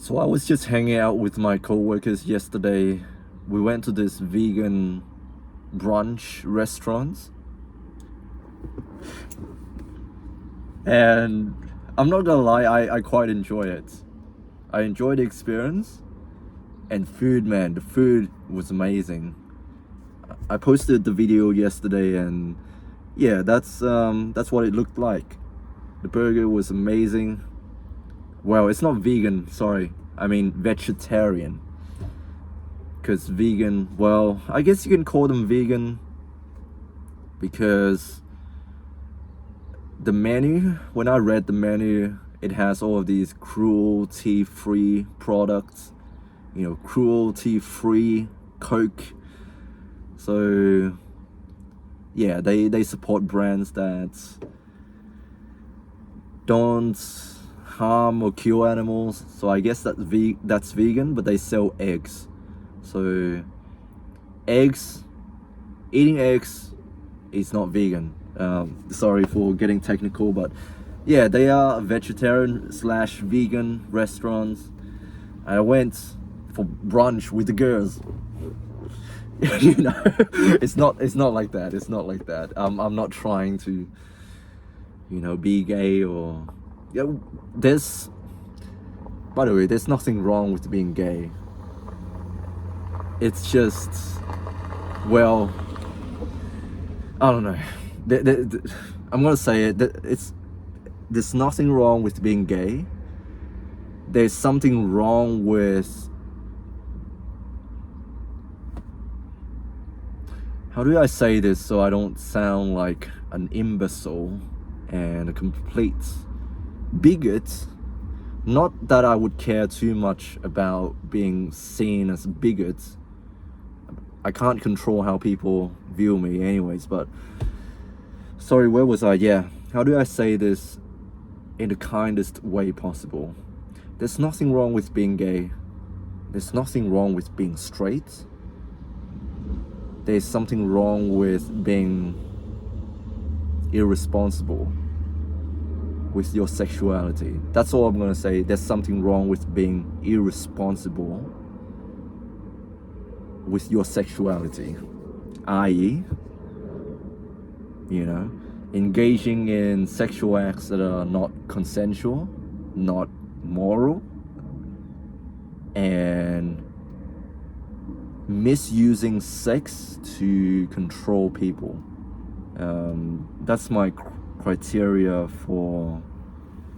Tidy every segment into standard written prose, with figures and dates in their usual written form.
So I was just hanging out with my co-workers yesterday. We went to this vegan brunch restaurant, and I'm not gonna lie, I quite enjoy it. I enjoy the experience, and food, man, the food was amazing. I posted the video yesterday, and yeah, that's what it looked like. The burger was amazing. Well, it's not vegan, sorry. I mean vegetarian. Because vegan, well, I guess you can call them vegan because the menu, when I read the menu, it has all of these cruelty-free products, cruelty-free Coke. So yeah, they support brands that don't harm or kill animals. So I guess that's vegan, but they sell eggs. So eating eggs is not vegan. Sorry for getting technical, but yeah, they are a vegetarian/vegan restaurants. I went for brunch with the girls. It's not like that. It's not like that. I'm not trying to, be gay or by the way, there's nothing wrong with being gay. It's just, well, I don't know. I'm gonna say it. There's nothing wrong with being gay. There's something wrong with, how do I say this so I don't sound like an imbecile and a complete bigot? Not that I would care too much about being seen as a bigot. I can't control how people view me anyways, but sorry, where was I? Yeah, how do I say this in the kindest way possible? There's nothing wrong with being gay. There's nothing wrong with being straight. There's something wrong with being irresponsible with your sexuality. That's all I'm gonna say. There's something wrong with being irresponsible with your sexuality, i.e., engaging in sexual acts that are not consensual, not moral, and misusing sex to control people. That's my criteria for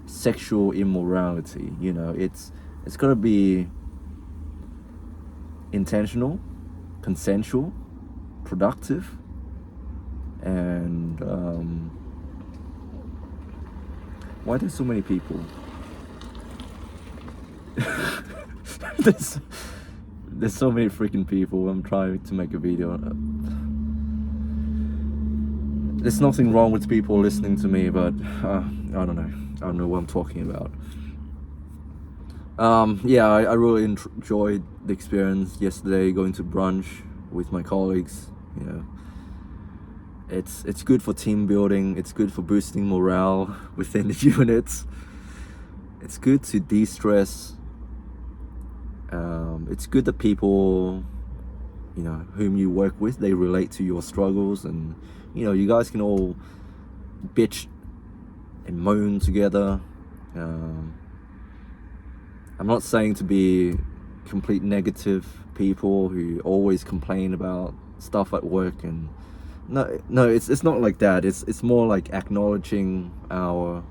sexual immorality. It's gotta be intentional, consensual, productive, and why there's so many people? there's so many freaking people. I'm trying to make a video. There's nothing wrong with people listening to me, but I don't know. I don't know what I'm talking about. Yeah, I really enjoyed the experience yesterday, going to brunch with my colleagues. It's good for team building. It's good for boosting morale within the units. It's good to de-stress. It's good that people, whom you work with, they relate to your struggles, and you guys can all bitch and moan together. I'm not saying to be complete negative people who always complain about stuff at work, and no, it's not like that. It's more like acknowledging our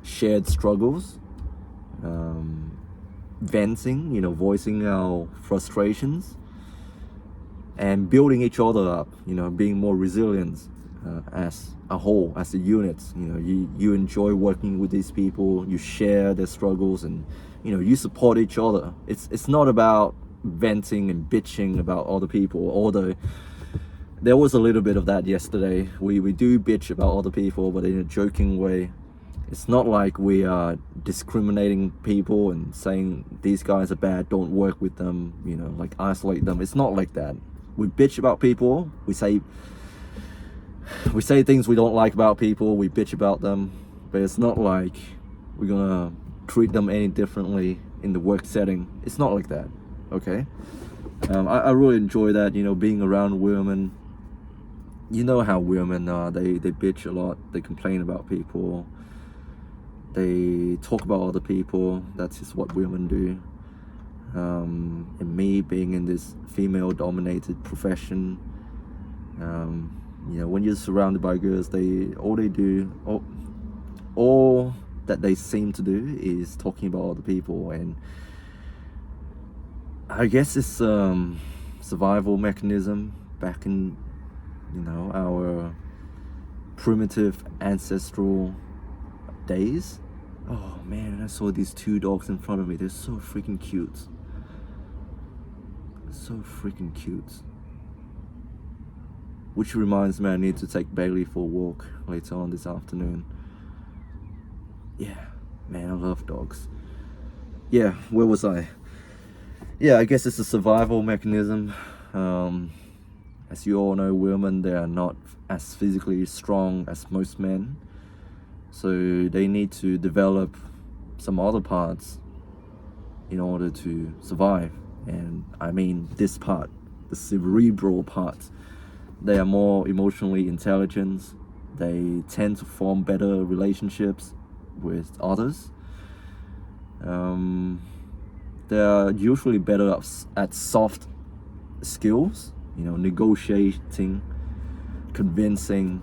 shared struggles, venting, voicing our frustrations, and building each other up, being more resilient as a whole, as a unit. You enjoy working with these people, you share their struggles, and you support each other. It's not about venting and bitching about other people, although there was a little bit of that yesterday. We do bitch about other people, but in a joking way. It's not like we are discriminating people and saying these guys are bad, don't work with them, like isolate them. It's not like that. We bitch about people, we say things we don't like about people, we bitch about them, but it's not like we're gonna treat them any differently in the work setting. It's not like that, okay? I really enjoy that, being around women. You know how women are. They bitch a lot. They complain about people. They talk about other people. That's just what women do. And me being in this female-dominated profession, when you're surrounded by girls, all that they seem to do is talking about other people, and I guess it's survival mechanism back in our primitive ancestral days. Oh man, I saw these 2 dogs in front of me. They're so freaking cute. So freaking cute. Which reminds me, I need to take Bailey for a walk later on this afternoon. Yeah, man, I love dogs. Yeah, where was I? Yeah, I guess it's a survival mechanism. As you all know, women, they are not as physically strong as most men. So they need to develop some other parts in order to survive. And I mean this part, the cerebral part. They are more emotionally intelligent. They tend to form better relationships with others. They are usually better at soft skills, negotiating, convincing,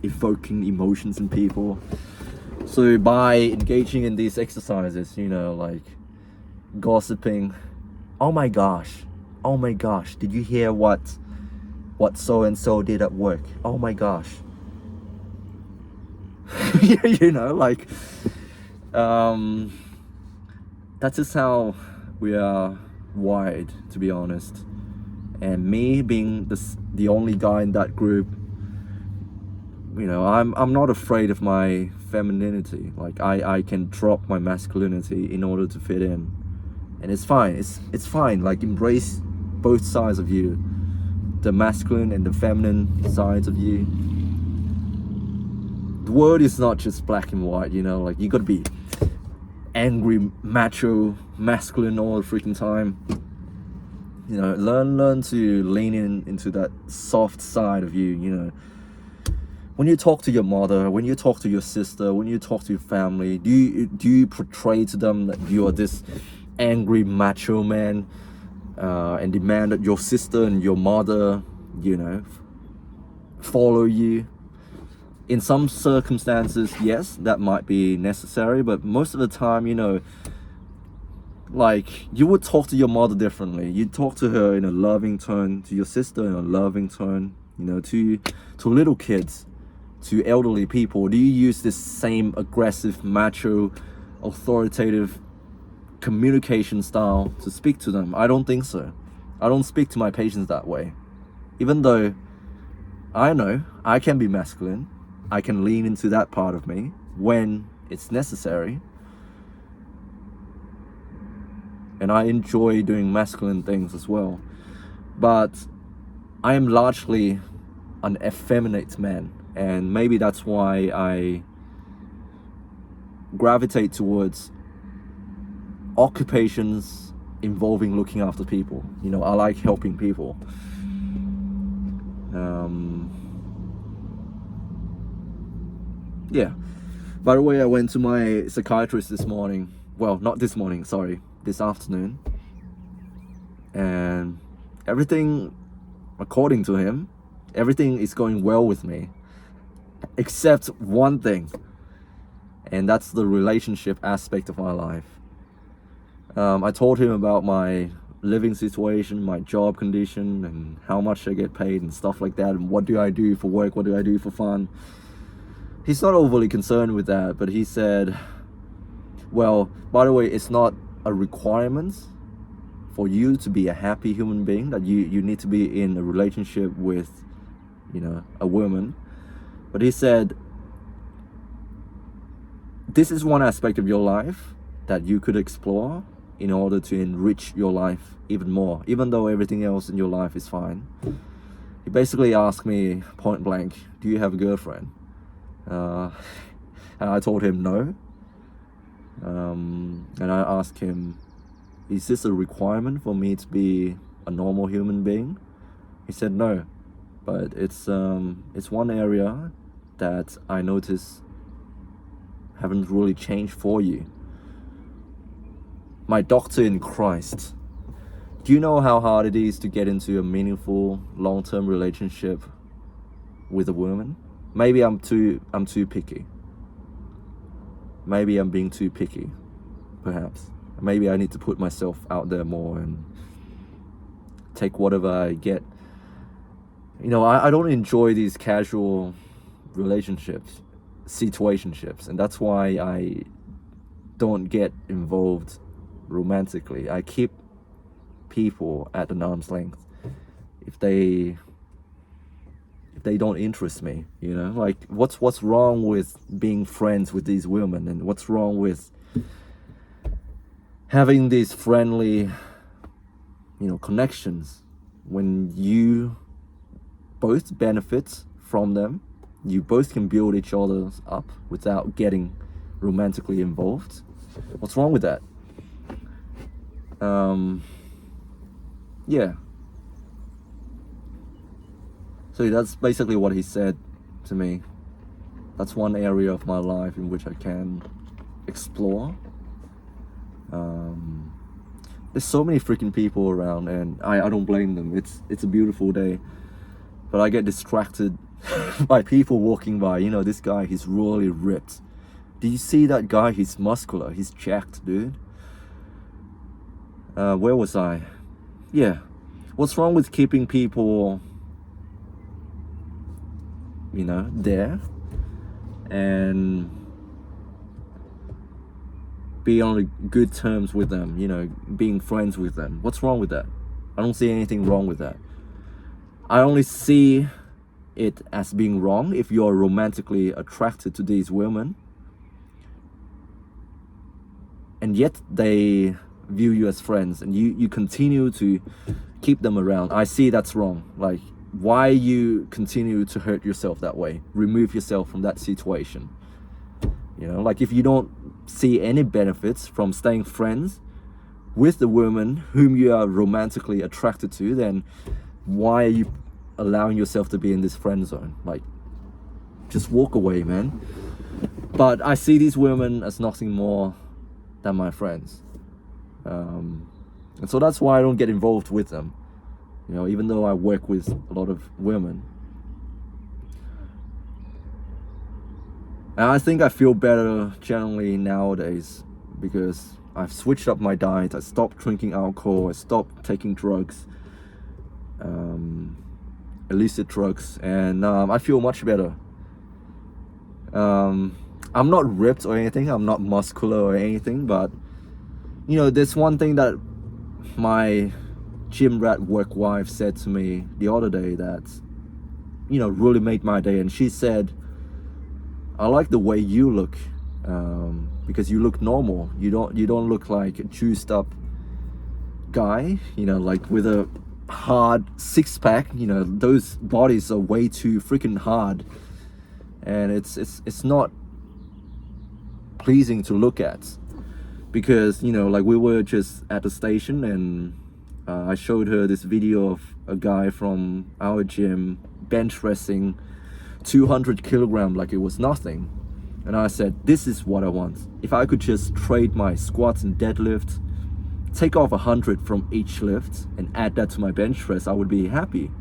evoking emotions in people. So by engaging in these exercises, like gossiping, oh my gosh, did you hear what so and so did at work? Oh my gosh. That's just how we are wired, to be honest. And me being the only guy in that group, I'm not afraid of my femininity. Like I can drop my masculinity in order to fit in, and it's fine. It's fine. Like embrace both sides of you, the masculine and the feminine sides of you. The world is not just black and white. Like you gotta be angry, macho, masculine all the freaking time. Learn to lean into that soft side of you. When you talk to your mother, when you talk to your sister, when you talk to your family, do you portray to them that you are this angry macho man, and demand that your sister and your mother, follow you? In some circumstances, yes, that might be necessary, but most of the time, like you would talk to your mother differently. You talk to her in a loving tone, to your sister in a loving tone, to little kids, to elderly people. Do you use this same aggressive, macho, authoritative communication style to speak to them? I don't think so. I don't speak to my patients that way. Even though I know I can be masculine, I can lean into that part of me when it's necessary. And I enjoy doing masculine things as well. But I am largely an effeminate man. And maybe that's why I gravitate towards occupations involving looking after people. I like helping people. Yeah. By the way, I went to my psychiatrist this morning. Well, not this morning, sorry. This afternoon. And everything, according to him, everything is going well with me. Except one thing. And that's the relationship aspect of my life. I told him about my living situation, my job condition, and how much I get paid and stuff like that, and what do I do for work, what do I do for fun. He's not overly concerned with that, but he said, well, by the way, it's not a requirement for you to be a happy human being, that you need to be in a relationship with, a woman. But he said, this is one aspect of your life that you could explore in order to enrich your life even more, even though everything else in your life is fine. He basically asked me point blank, do you have a girlfriend? And I told him no. And I asked him, is this a requirement for me to be a normal human being? He said no, but it's one area that I notice haven't really changed for you. My doctor in Christ, do you know how hard it is to get into a meaningful long-term relationship with a woman? Maybe I'm too picky. Maybe I'm being too picky, perhaps. Maybe I need to put myself out there more and take whatever I get. You know, I don't enjoy these casual relationships, situationships, and that's why I don't get involved romantically. I keep people at an arm's length if they don't interest me, you know. Like, what's wrong with being friends with these women, and what's wrong with having these friendly, you know, connections when you both benefit from them? You both can build each other up without getting romantically involved. What's wrong with that? Yeah. So that's basically what he said to me. That's one area of my life in which I can explore. There's so many freaking people around, and I don't blame them. It's a beautiful day, but I get distracted by people walking by. You know, this guy, he's really ripped. Do you see that guy? He's muscular. He's jacked, dude. Where was I? Yeah. What's wrong with keeping people, you know, there and be on good terms with them, you know, being friends with them? What's wrong with that? I don't see anything wrong with that. I only see it as being wrong if you're romantically attracted to these women and yet they view you as friends and you continue to keep them around. I see that's wrong. Like, why you continue to hurt yourself that way? Remove yourself from that situation. You know, like, if you don't see any benefits from staying friends with the woman whom you are romantically attracted to, then why are you allowing yourself to be in this friend zone? Like, just walk away, man. But I see these women as nothing more than my friends. And so that's why I don't get involved with them. You know, even though I work with a lot of women. And I think I feel better generally nowadays because I've switched up my diet. I stopped drinking alcohol. I stopped taking drugs, illicit drugs, and I feel much better. I'm not ripped or anything. I'm not muscular or anything, but you know, there's one thing that my gym rat work wife said to me the other day that, you know, really made my day. And she said, I like the way you look, because you look normal. You don't look like a juiced up guy, you know, like with a hard six-pack. You know, those bodies are way too freaking hard, and it's not pleasing to look at. Because, you know, like, we were just at the station and I showed her this video of a guy from our gym bench pressing 200 kilograms like it was nothing. And I said, this is what I want. If I could just trade my squats and deadlift, take off 100 from each lift and add that to my bench press, I would be happy.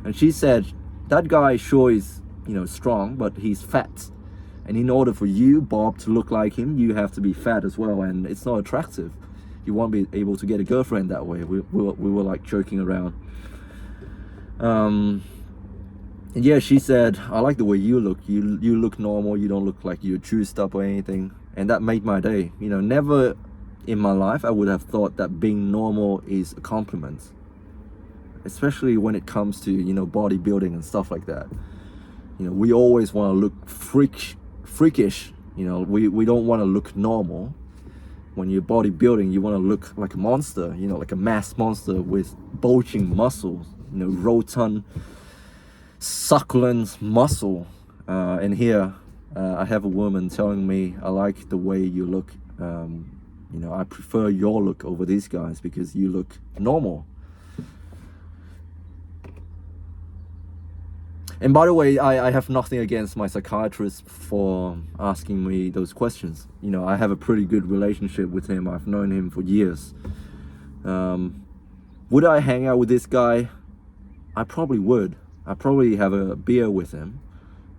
And she said, that guy sure is, you know, strong, but he's fat. And in order for you, Bob, to look like him, you have to be fat as well, and it's not attractive. You won't be able to get a girlfriend that way. We were like joking around. And yeah, she said, I like the way you look. You look normal. You don't look like you're juiced up or anything. And that made my day. You know, never in my life I would have thought that being normal is a compliment. Especially when it comes to, you know, bodybuilding and stuff like that. You know, we always want to look freakish. You know, we don't want to look normal. When you're bodybuilding, you want to look like a monster, you know, like a mass monster with bulging muscles, you know, rotund, succulent muscle. And here I have a woman telling me, I like the way you look You know, I prefer your look over these guys because you look normal. And by the way, I have nothing against my psychiatrist for asking me those questions. You know, I have a pretty good relationship with him. I've known him for years. Would I hang out with this guy? I probably would. I probably have a beer with him.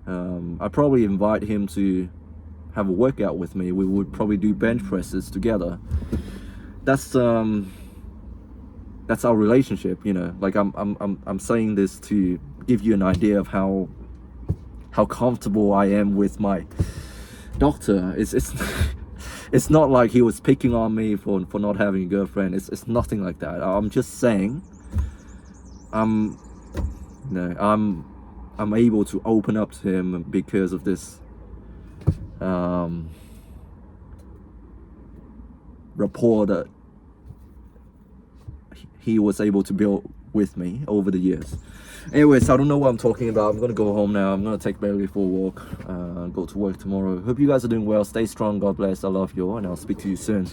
I probably invite him to have a workout with me. We would probably do bench presses together. That's our relationship, you know. Like I'm saying this to give you an idea of how comfortable I am with my doctor. It's not like he was picking on me for not having a girlfriend. It's nothing like that. I'm just saying I'm able to open up to him because of this rapport that he was able to build with me over the years. Anyways, I don't know what I'm talking about. I'm gonna go home now. I'm gonna take Bailey for a walk, go to work tomorrow. Hope you guys are doing well. Stay strong. God bless. I love you all, and I'll speak to you soon.